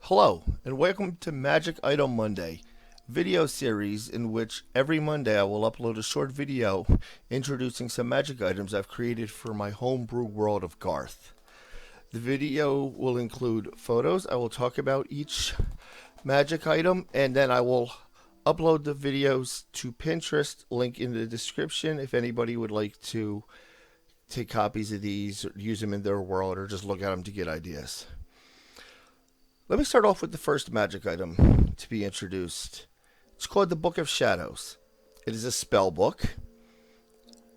Hello, and welcome to Magic Item Monday, video series in which every Monday I will upload a short video introducing some magic items I've created for my homebrew world of Garth. The video will include photos. I will talk about each magic item, and then I will upload the videos to Pinterest, link in the description if anybody would like to take copies of these, or use them in their world, or just look at them to get ideas. Let me start off with the first magic item to be introduced. It's called the Book of Shadows. It is a spell book.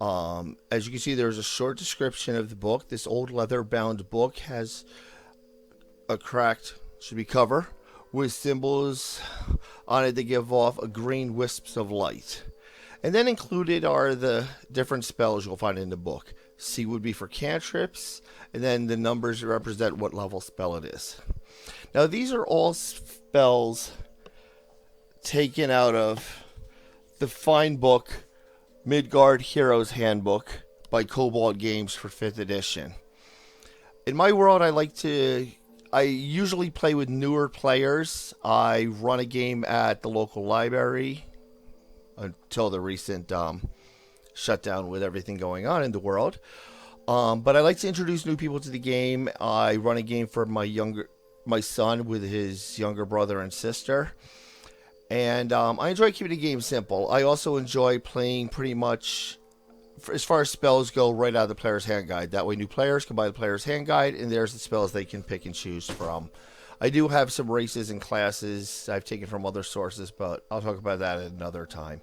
As you can see, there's a short description of the book. This old leather-bound book has a cracked, should be cover, with symbols on it that give off a green wisps of light. And then included are the different spells you'll find in the book. C would be for cantrips, and then the numbers represent what level spell it is. Now, these are all spells taken out of the fine book Midgard Heroes Handbook by Kobold Games for 5th edition. In my world, I usually play with newer players. I run a game at the local library until the recent shutdown with everything going on in the world. But I like to introduce new people to the game. I run a game for my son with his younger brother and sister. And I enjoy keeping the game simple. I also enjoy playing pretty much, as far as spells go, right out of the player's hand guide. That way new players can buy the player's hand guide, and there's the spells they can pick and choose from. I do have some races and classes I've taken from other sources, but I'll talk about that at another time.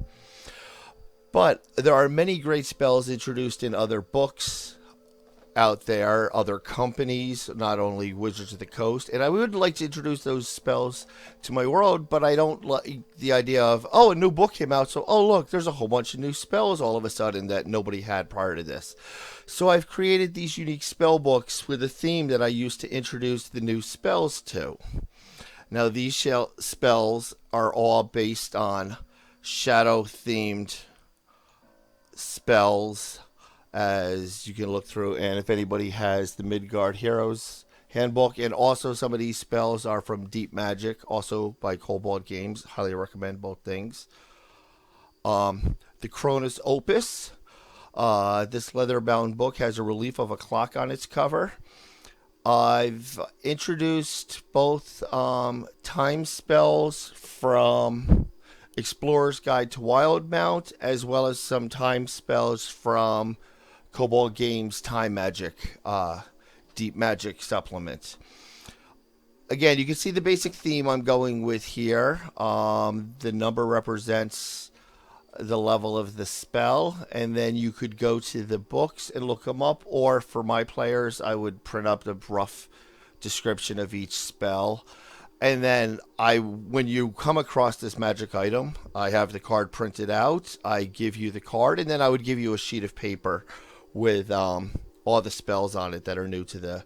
But there are many great spells introduced in other books out there, other companies, not only Wizards of the Coast. And I would like to introduce those spells to my world, but I don't like the idea of, a new book came out, so, look, there's a whole bunch of new spells all of a sudden that nobody had prior to this. So I've created these unique spell books with a theme that I use to introduce the new spells to. Now, these spells are all based on shadow-themed spells, as you can look through, and if anybody has the Midgard Heroes Handbook, and also some of these spells are from Deep Magic, also by Kobold Games. Highly recommend both things. The Cronus Opus. This leather-bound book has a relief of a clock on its cover. I've introduced both time spells from Explorer's Guide to Wildmount, as well as some time spells from Kobold Games Time Magic, Deep Magic supplement. Again, you can see the basic theme I'm going with here. The number represents the level of the spell, and then you could go to the books and look them up, or for my players, I would print up the rough description of each spell. And then when you come across this magic item, I have the card printed out. I give you the card, and then I would give you a sheet of paper with all the spells on it that are new to the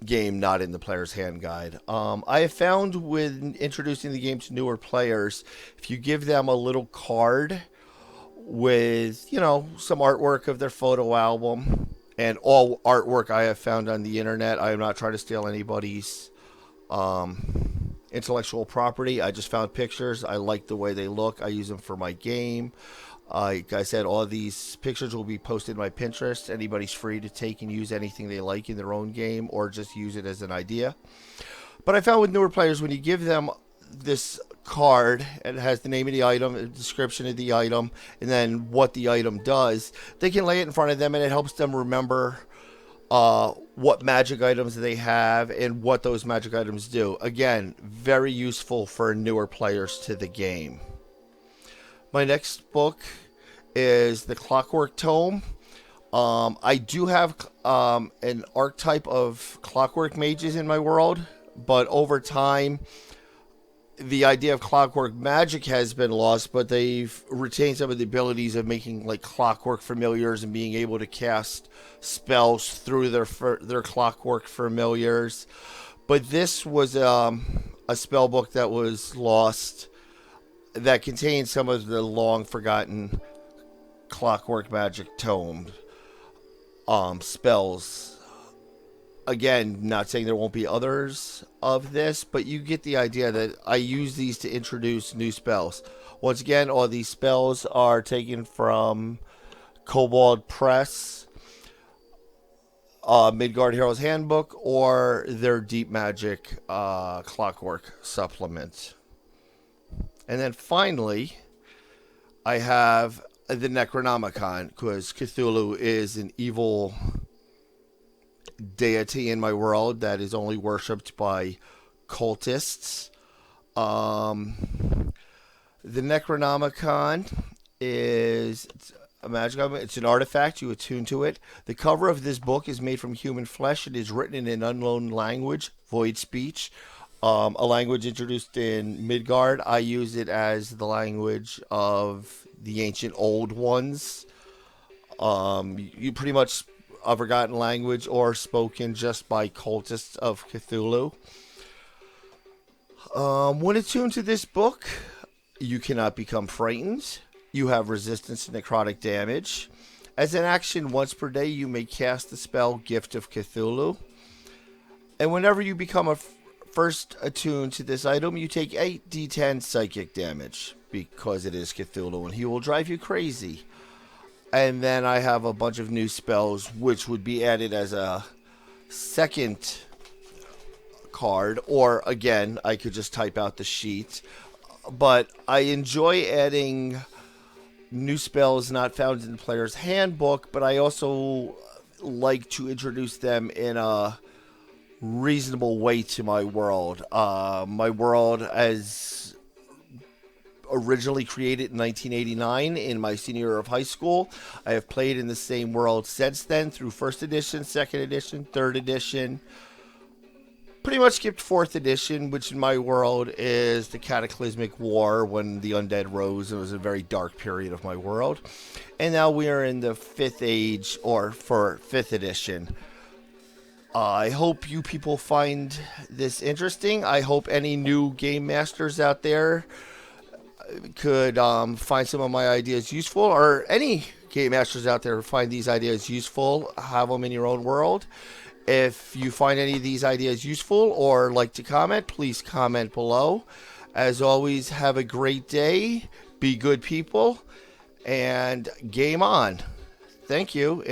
game, not in the player's hand guide. I have found with introducing the game to newer players, if you give them a little card with, some artwork of their photo album, and all artwork I have found on the internet, I am not trying to steal anybody's intellectual property. I just found pictures. I like the way they look. I use them for my game. Like I said, all these pictures will be posted on my Pinterest. Anybody's free to take and use anything they like in their own game, or just use it as an idea. But I found with newer players, when you give them this card, and it has the name of the item, a description of the item, and then what the item does, they can lay it in front of them, and it helps them remember what magic items they have and what those magic items do. Again, very useful for newer players to the game. My next book is the Clockwork Tome. I do have an archetype of clockwork mages in my world, but over time, the idea of clockwork magic has been lost, but they've retained some of the abilities of making like clockwork familiars and being able to cast spells through their clockwork familiars. But this was a spell book that was lost that contained some of the long forgotten clockwork magic tome spells Again, not saying there won't be others of this, but you get the idea that I use these to introduce new spells. Once again, all these spells are taken from Kobold Press, Midgard Heroes Handbook, or their Deep Magic Clockwork supplement. And then finally, I have the Necronomicon, because Cthulhu is an evil deity in my world that is only worshipped by cultists. The Necronomicon is a magic item. It's an artifact. You attune to it. The cover of this book is made from human flesh. It is written in an unknown language, void speech, a language introduced in Midgard. I use it as the language of the ancient old ones. You pretty much a forgotten language or spoken just by cultists of Cthulhu. When attuned to this book, you cannot become frightened. You have resistance to necrotic damage. As an action, once per day, you may cast the spell Gift of Cthulhu. And whenever you become first attuned to this item, you take 8d10 psychic damage, because it is Cthulhu, and he will drive you crazy. And then I have a bunch of new spells, which would be added as a second card, or again, I could just type out the sheet. But I enjoy adding new spells not found in the player's handbook, but I also like to introduce them in a reasonable way to my world. My world, as originally created in 1989 in my senior year of high school, I have played in the same world since then through 1st edition, 2nd edition, 3rd edition. Pretty much skipped 4th edition, which in my world is the Cataclysmic War when the undead rose. It was a very dark period of my world. And now we are in the 5th age, or for 5th edition. I hope you people find this interesting. I hope any new game masters out there could find some of my ideas useful, or any game masters out there find these ideas useful. Have them in your own world. If you find any of these ideas useful or like to comment, please comment below. As always, have a great day. Be good people. And game on. Thank you.